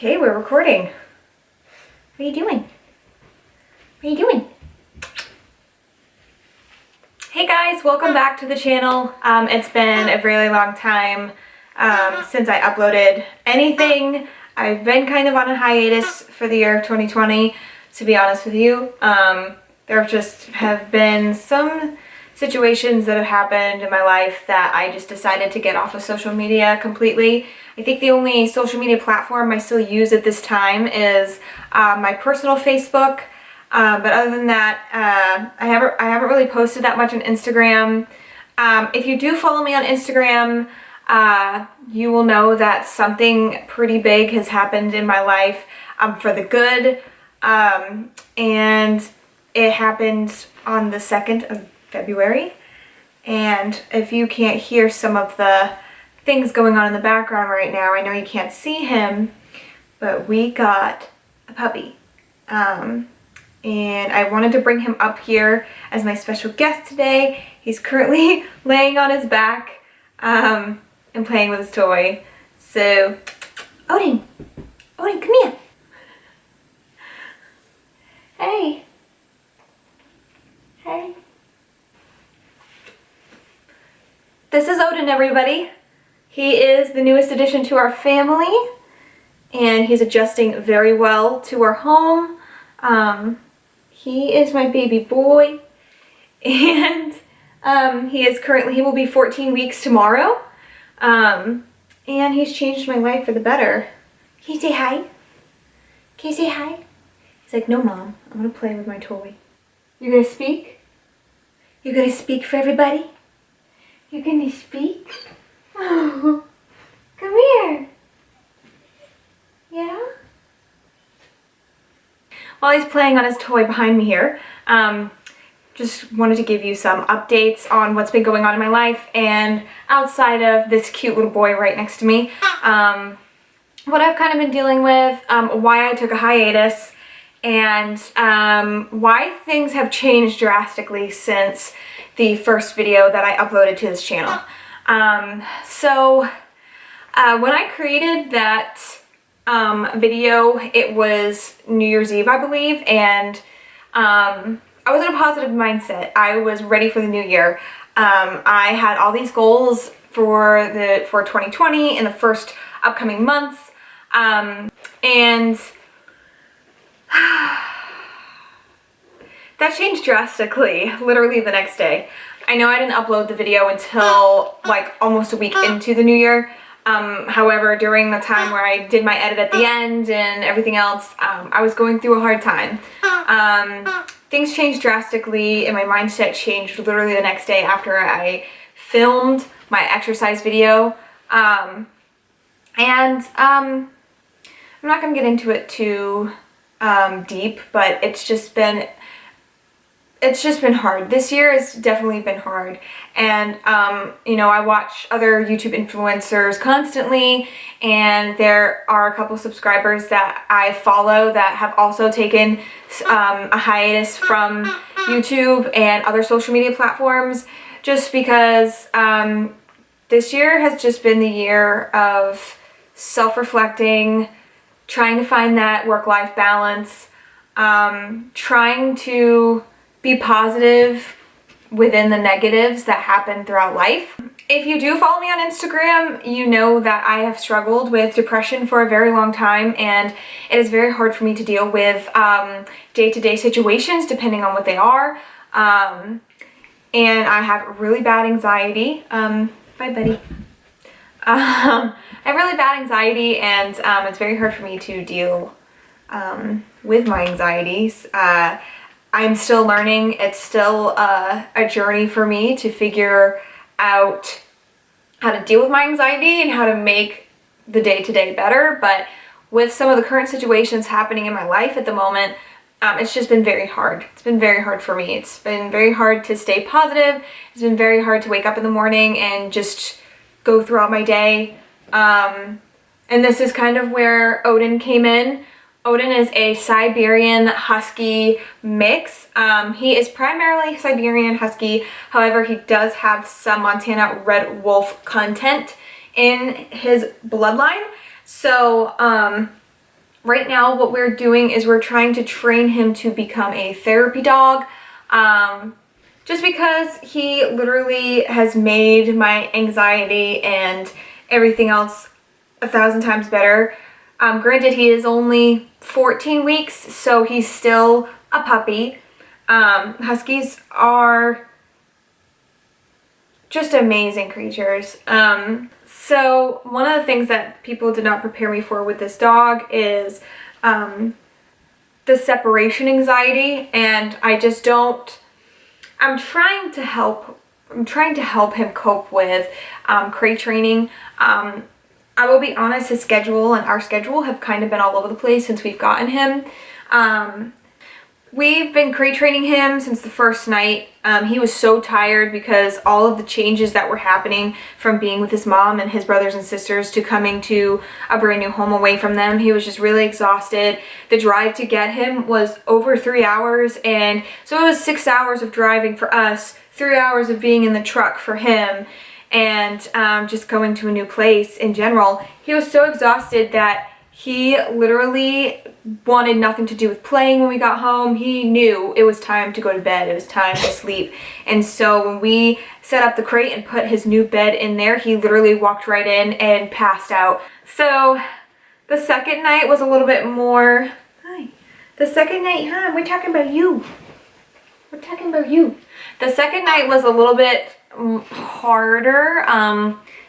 Okay, we're recording. What are you doing? What are you doing? Hey guys, welcome back to the channel. It's been a really long time since I uploaded anything. I've been kind of on a hiatus for the year of 2020, to be honest with you. There have been some situations that have happened in my life that I just decided to get off of social media completely. I think the only social media platform I still use at this time is my personal Facebook. But other than that, I haven't really posted that much on Instagram. If you do follow me on Instagram, you will know that something pretty big has happened in my life for the good. And it happened on the 2nd of February. And if you can't hear some of the things going on in the background right now, I know you can't see him, but we got a puppy. And I wanted to bring him up here as my special guest today. He's currently laying on his back and playing with his toy. So, Odin, come here. Hey. Hey. This is Odin, everybody. He is the newest addition to our family, and he's adjusting very well to our home. He is my baby boy, and he will be 14 weeks tomorrow, and he's changed my life for the better. Can you say hi? Can you say hi? He's like, no, Mom, I'm gonna play with my toy. You're gonna speak? You're gonna speak for everybody? You're gonna speak? Oh, come here. Yeah? While he's playing on his toy behind me here, just wanted to give you some updates on what's been going on in my life and outside of this cute little boy right next to me. What I've kind of been dealing with, why I took a hiatus, and why things have changed drastically since the first video that I uploaded to this channel. So when I created that video, it was New Year's Eve, I believe, and I was in a positive mindset. I was ready for the new year. I had all these goals for 2020 in the first upcoming months, and that changed drastically, literally the next day. I know I didn't upload the video until like almost a week into the new year. However, during the time where I did my edit at the end and everything else, I was going through a hard time. Things changed drastically and my mindset changed literally the next day after I filmed my exercise video. I'm not going to get into it too deep, but it's just been hard. This year has definitely been hard. And, you know, I watch other YouTube influencers constantly, and there are a couple subscribers that I follow that have also taken a hiatus from YouTube and other social media platforms, just because this year has just been the year of self-reflecting, trying to find that work-life balance, trying to be positive within the negatives that happen throughout life. If you do follow me on Instagram, you know that I have struggled with depression for a very long time, and it is very hard for me to deal with day-to-day situations depending on what they are. And I have really bad anxiety. Bye, buddy. I have really bad anxiety, and it's very hard for me to deal with my anxieties. I'm still learning. It's still a journey for me to figure out how to deal with my anxiety and how to make the day-to-day better. But with some of the current situations happening in my life at the moment, it's just been very hard. It's been very hard for me. It's been very hard to stay positive. It's been very hard to wake up in the morning and just go throughout my day. And this is kind of where Odin came in. Odin is a Siberian Husky mix. He is primarily Siberian Husky, however he does have some Montana Red Wolf content in his bloodline. So Right now what we're doing is we're trying to train him to become a therapy dog. Just because he literally has made my anxiety and everything else 1,000 times better. Granted, he is only 14 weeks, so he's still a puppy. Huskies are just amazing creatures. So one of the things that people did not prepare me for with this dog is the separation anxiety, and I just don't. I'm trying to help him cope with crate training. I will be honest, his schedule and our schedule have kind of been all over the place since we've gotten him. We've been crate training him since the first night. He was so tired because all of the changes that were happening from being with his mom and his brothers and sisters to coming to a brand new home away from them. He was just really exhausted. The drive to get him was over 3 hours, and so it was 6 hours of driving for us, 3 hours of being in the truck for him, and just going to a new place in general. He was so exhausted that he literally wanted nothing to do with playing when we got home. He knew it was time to go to bed. It was time to sleep. And so when we set up the crate and put his new bed in there, he literally walked right in and passed out. So the second night was a little bit more... Hi. The second night, we're talking about you. We're talking about you. The second night was a little bit harder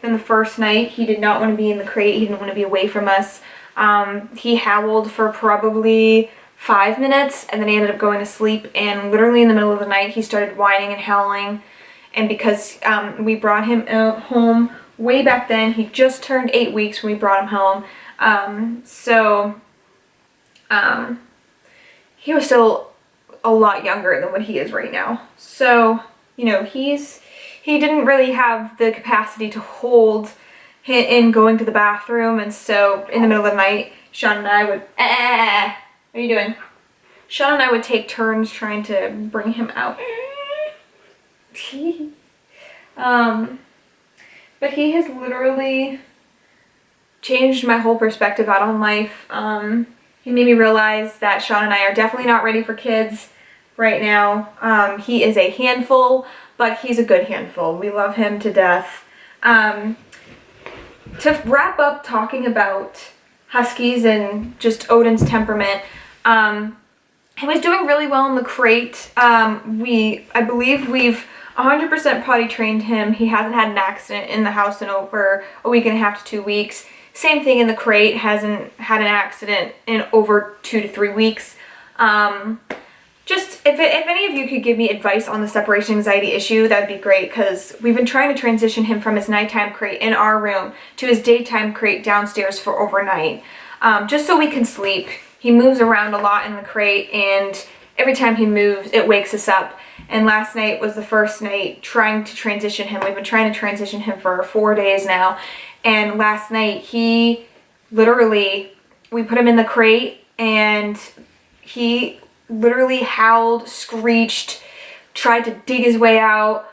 than the first night. He did not want to be in the crate. He didn't want to be away from us. He howled for probably 5 minutes, and then he ended up going to sleep, and literally in the middle of the night he started whining and howling. And because we brought him home way back then, he just turned 8 weeks when we brought him home, he was still a lot younger than what he is right now. So, you know, he didn't really have the capacity to hold in going to the bathroom, and so in the middle of the night, Sean and I would, what are you doing? Sean and I would take turns trying to bring him out. But he has literally changed my whole perspective out on life. He made me realize that Sean and I are definitely not ready for kids right now. He is a handful, but he's a good handful. We love him to death. To wrap up talking about Huskies and just Odin's temperament, he was doing really well in the crate. I believe we've 100% potty trained him. He hasn't had an accident in the house in over a week and a half to 2 weeks. Same thing in the crate, hasn't had an accident in over 2 to 3 weeks. Just if any of you could give me advice on the separation anxiety issue, that would be great, because we've been trying to transition him from his nighttime crate in our room to his daytime crate downstairs for overnight, just so we can sleep. He moves around a lot in the crate, and every time he moves, it wakes us up. And last night was the first night trying to transition him. We've been trying to transition him for 4 days now, and last night he literally, we put him in the crate, and he literally howled, screeched, tried to dig his way out,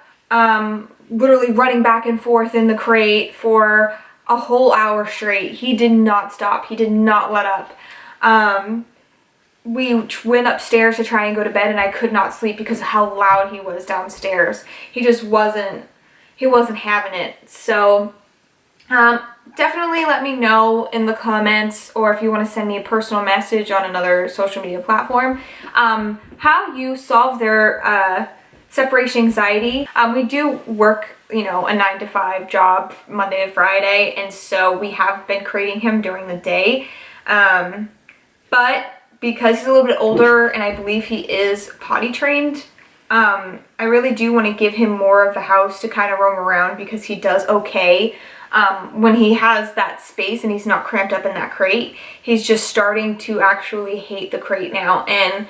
literally running back and forth in the crate for a whole hour straight. He did not stop. He did not let up. We went upstairs to try and go to bed, and I could not sleep because of how loud he was downstairs. He just wasn't having it. So definitely let me know in the comments, or if you want to send me a personal message on another social media platform, how you solve their separation anxiety. We do work, you know, a 9 to 5 job Monday to Friday, and so we have been crating him during the day. But because he's a little bit older and I believe he is potty trained, I really do want to give him more of the house to kind of roam around, because he does okay. When he has that space and he's not cramped up in that crate, he's just starting to actually hate the crate now, and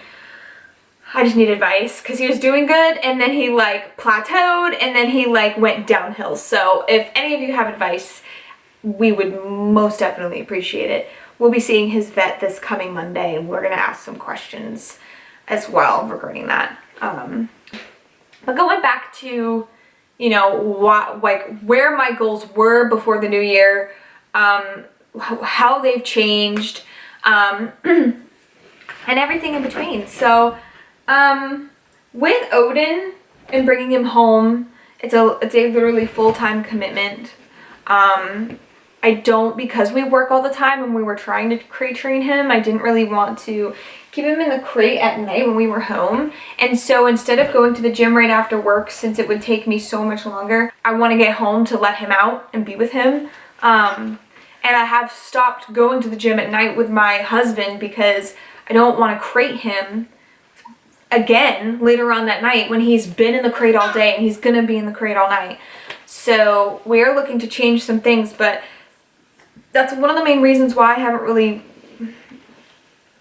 I just need advice, because he was doing good and then he like plateaued and then he like went downhill. So if any of you have advice, we would most definitely appreciate it. We'll be seeing his vet this coming Monday, and we're going to ask some questions as well regarding that. But going back to, you know, where my goals were before the new year, how they've changed. and everything in between. So with Odin and bringing him home, it's a literally full-time commitment. Because we work all the time and we were trying to crate train him, I didn't really want to keep him in the crate at night when we were home. And so instead of going to the gym right after work, since it would take me so much longer, I want to get home to let him out and be with him. And I have stopped going to the gym at night with my husband because I don't want to crate him again later on that night when he's been in the crate all day and he's going to be in the crate all night. So we're looking to change some things, but that's one of the main reasons why I haven't really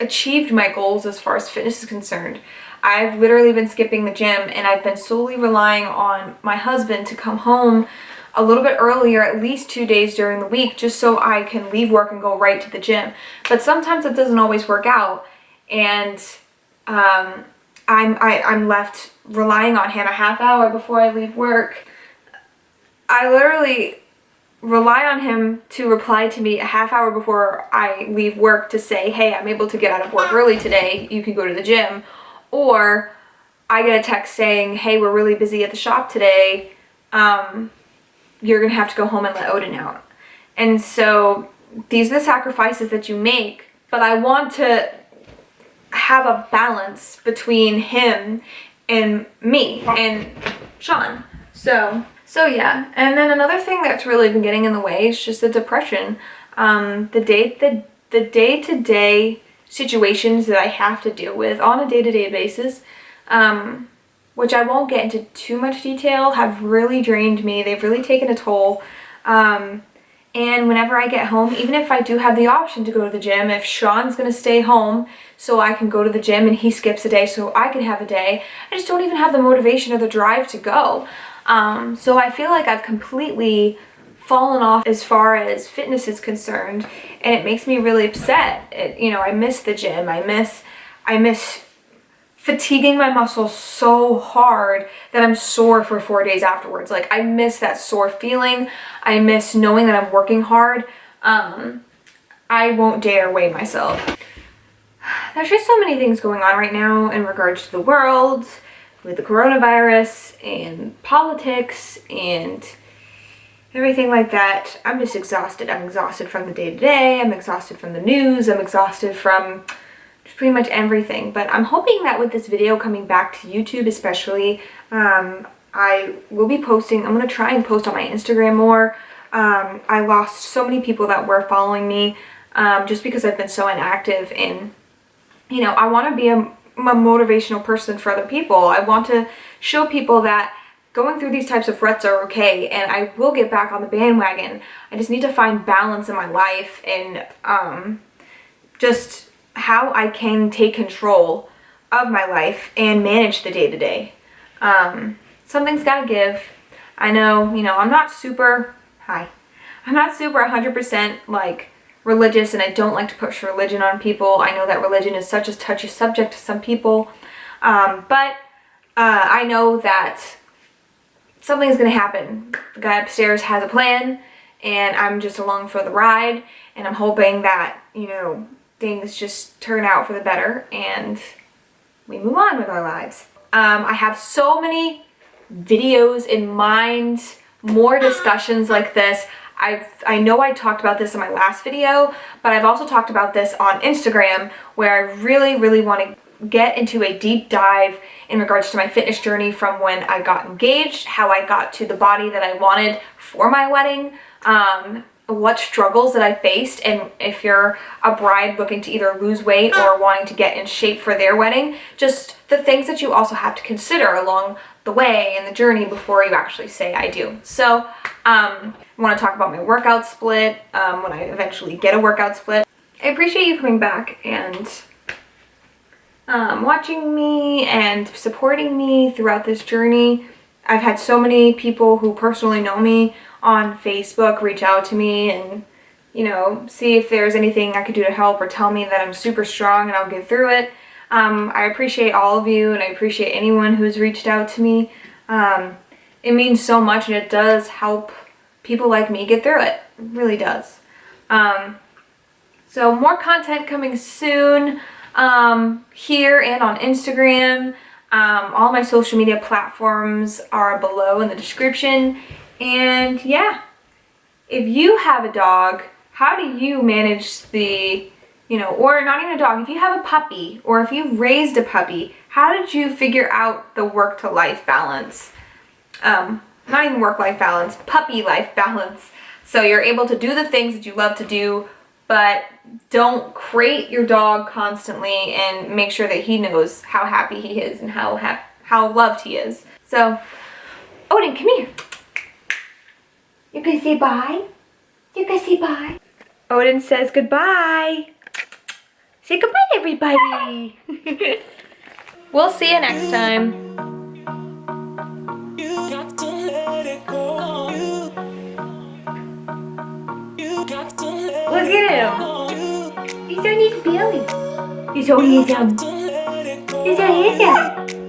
achieved my goals as far as fitness is concerned. I've literally been skipping the gym, and I've been solely relying on my husband to come home a little bit earlier, at least 2 days during the week, just so I can leave work and go right to the gym. But sometimes it doesn't always work out, and I'm left relying on him a half hour before I leave work. I literally rely on him to reply to me a half hour before I leave work to say, hey, I'm able to get out of work early today, you can go to the gym. Or I get a text saying, hey, we're really busy at the shop today, you're gonna have to go home and let Odin out. And so these are the sacrifices that you make, but I want to have a balance between him and me and Sean. So yeah, and then another thing that's really been getting in the way is just the depression. The day-to-day situations that I have to deal with on a day-to-day basis, which I won't get into too much detail, have really drained me. They've really taken a toll. And whenever I get home, even if I do have the option to go to the gym, if Sean's gonna stay home so I can go to the gym and he skips a day so I can have a day, I just don't even have the motivation or the drive to go. So I feel like I've completely fallen off as far as fitness is concerned, and it makes me really upset. I miss the gym. I miss fatiguing my muscles so hard that I'm sore for 4 days afterwards. Like, I miss that sore feeling. I miss knowing that I'm working hard. I won't dare weigh myself. There's just so many things going on right now in regards to the world, with the coronavirus and politics and everything like that. I'm just exhausted. I'm exhausted from the day-to-day. I'm exhausted from the news. I'm exhausted from just pretty much everything. But I'm hoping that with this video coming back to YouTube especially, I will be posting. I'm going to try and post on my Instagram more. I lost so many people that were following me just because I've been so inactive, and I want to be a motivational person for other people. I want to show people that going through these types of ruts are okay, and I will get back on the bandwagon. I just need to find balance in my life and just how I can take control of my life and manage the day-to-day. Something's gotta give. I know, I'm not super 100% like religious, and I don't like to push religion on people. I know that religion is such a touchy subject to some people, but I know that something's gonna happen. The guy upstairs has a plan, and I'm just along for the ride, and I'm hoping that things just turn out for the better and we move on with our lives. I have so many videos in mind, more discussions like this. I know I talked about this in my last video, but I've also talked about this on Instagram, where I really, really want to get into a deep dive in regards to my fitness journey from when I got engaged, how I got to the body that I wanted for my wedding, what struggles that I faced, and if you're a bride looking to either lose weight or wanting to get in shape for their wedding, just the things that you also have to consider along the way and the journey before you actually say I do. So I want to talk about my workout split when I eventually get a workout split. I appreciate you coming back and watching me and supporting me throughout this journey. I've had so many people who personally know me on Facebook reach out to me and see if there's anything I could do to help, or tell me that I'm super strong and I'll get through it. I appreciate all of you, and I appreciate anyone who's reached out to me. It means so much, and it does help people like me get through it. It really does. So more content coming soon here and on Instagram. All my social media platforms are below in the description. And yeah, if you have a dog, how do you manage the, or not even a dog, if you have a puppy or if you raised a puppy, how did you figure out the work to life balance? Not even work-life balance, puppy life balance. So you're able to do the things that you love to do, but don't crate your dog constantly, and make sure that he knows how happy he is and how loved he is. So, Odin, come here. You can say bye. You can say bye. Odin says goodbye. Say goodbye to everybody. We'll see you next time. You got to let it go. You got to let Look it at go. him. He's on his belly. He's so handsome. To let it go. He's so handsome.